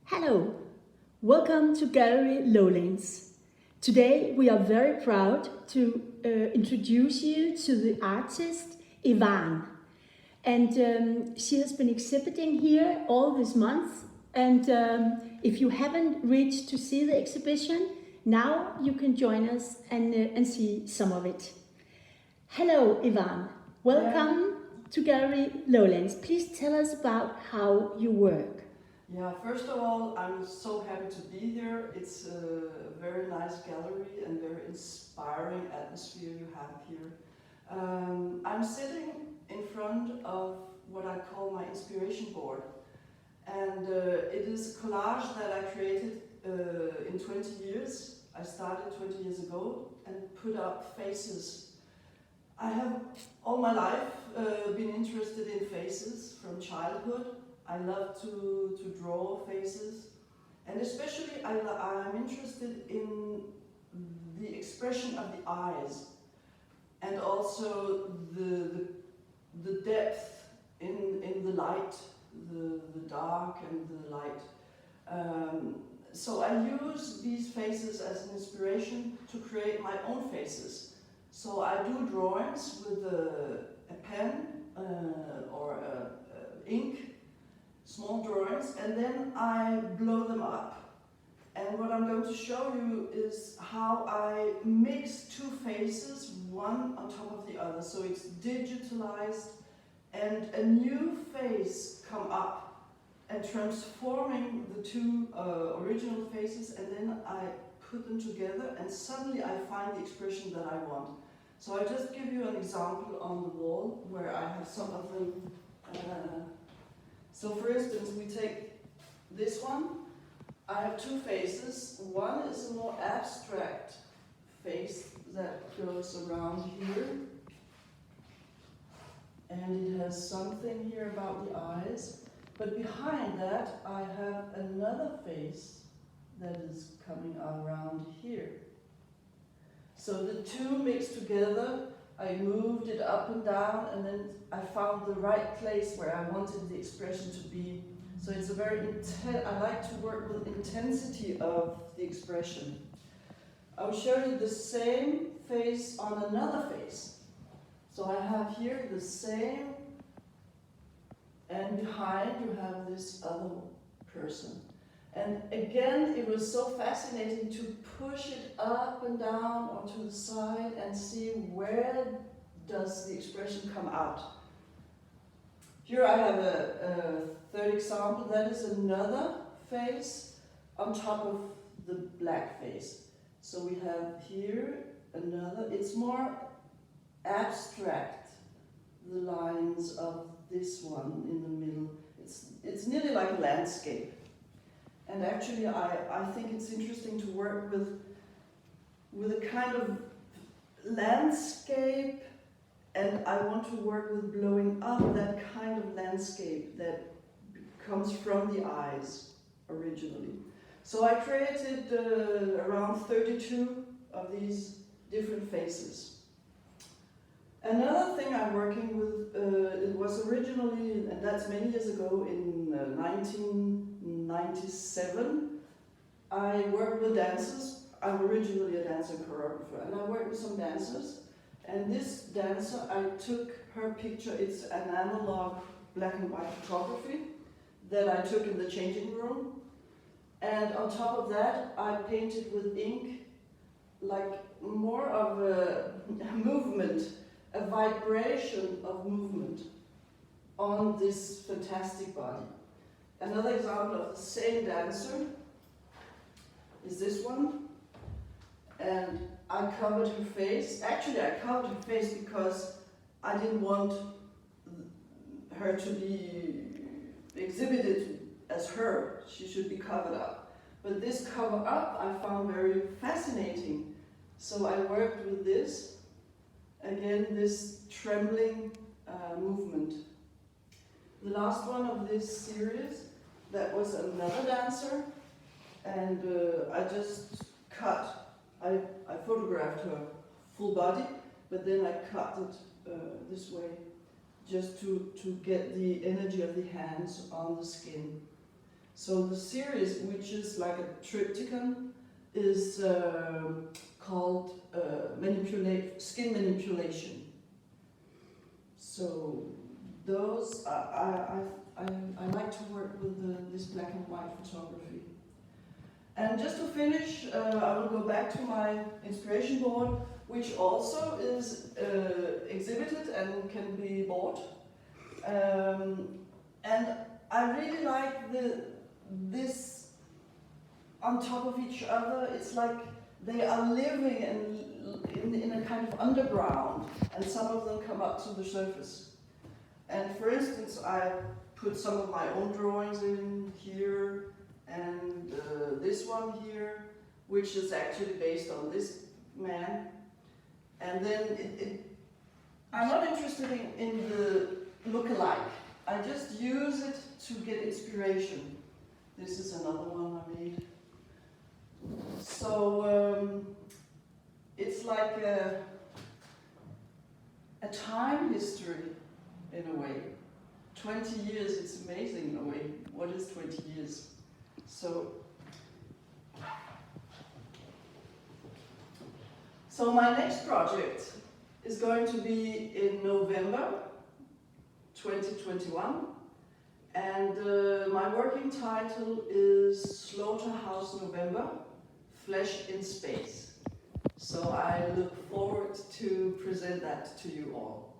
Hello, welcome to Gallery Lowlands. Today we are very proud to introduce you to the artist Evaan. And she has been exhibiting here all this month. And if you haven't reached to see the exhibition, now you can join us and see some of it. Hello, Evaan. Welcome to Gallery Lowlands. Please tell us about how you work. Yeah, first of all, I'm so happy to be here. It's a very nice gallery and very inspiring atmosphere you have here. I'm sitting in front of what I call my inspiration board. And it is a collage that I created in 20 years. I started 20 years ago and put up faces. I have all my life been interested in faces from childhood. I love to draw faces, and especially I'm interested in the expression of the eyes, and also the depth in the light, the dark and the light. So I use these faces as an inspiration to create my own faces. So I do drawings with a pen or ink, small drawings, and then I blow them up. And what I'm going to show you is how I mix two faces, one on top of the other. So it's digitalized and a new face come up and transforming the two original faces, and then I put them together and suddenly I find the expression that I want. So I just give you an example on the wall where I have some of them. So for instance, we take this one. I have two faces. One is a more abstract face that goes around here. And it has something here about the eyes. But behind that, I have another face that is coming around here. So the two mixed together, I moved it up and down, and then I found the right place where I wanted the expression to be. So it's a very I like to work with intensity of the expression. I'll show you the same face on another face. So I have here the same, and behind you have this other person. And again, it was so fascinating to push it up and down or to the side and see where does the expression come out. Here I have a third example. That is another face on top of the black face. So we have here another. It's more abstract, the lines of this one in the middle. It's nearly like a landscape. And actually, I think it's interesting to work with a kind of landscape, and I want to work with blowing up that kind of landscape that comes from the eyes originally. So I created around 32 of these different faces. Another thing I'm working with, it was originally, and that's many years ago, in 1997, I worked with dancers. I'm originally a dancer and choreographer, and I worked with some dancers. And this dancer, I took her picture. It's an analog black and white photography that I took in the changing room. And on top of that, I painted with ink, like more of a movement, a vibration of movement on this fantastic body. Another example of the same dancer is this one. And I covered her face. Actually, I covered her face because I didn't want her to be exhibited as her. She should be covered up. But this cover up I found very fascinating. So I worked with this. Again, this trembling movement. The last one of this series, that was another dancer, and I just cut. I photographed her full body, but then I cut it this way, just to get the energy of the hands on the skin. So the series, which is like a triptychon, is called skin manipulation. So those, I like to work with this black and white photography. And just to finish, I will go back to my inspiration board, which also is exhibited and can be bought. And I really like this on top of each other. It's like they are living in a kind of underground, and some of them come up to the surface. And for instance, I put some of my own drawings in here, and this one here, which is actually based on this man. And then I'm not interested in the look-alike. I just use it to get inspiration. This is another one I made. So it's like a time history in a way. 20 years, it's amazing in a way. What is 20 years? So my next project is going to be in November 2021, and my working title is Slaughterhouse November, Flesh in Space. So I look forward to present that to you all.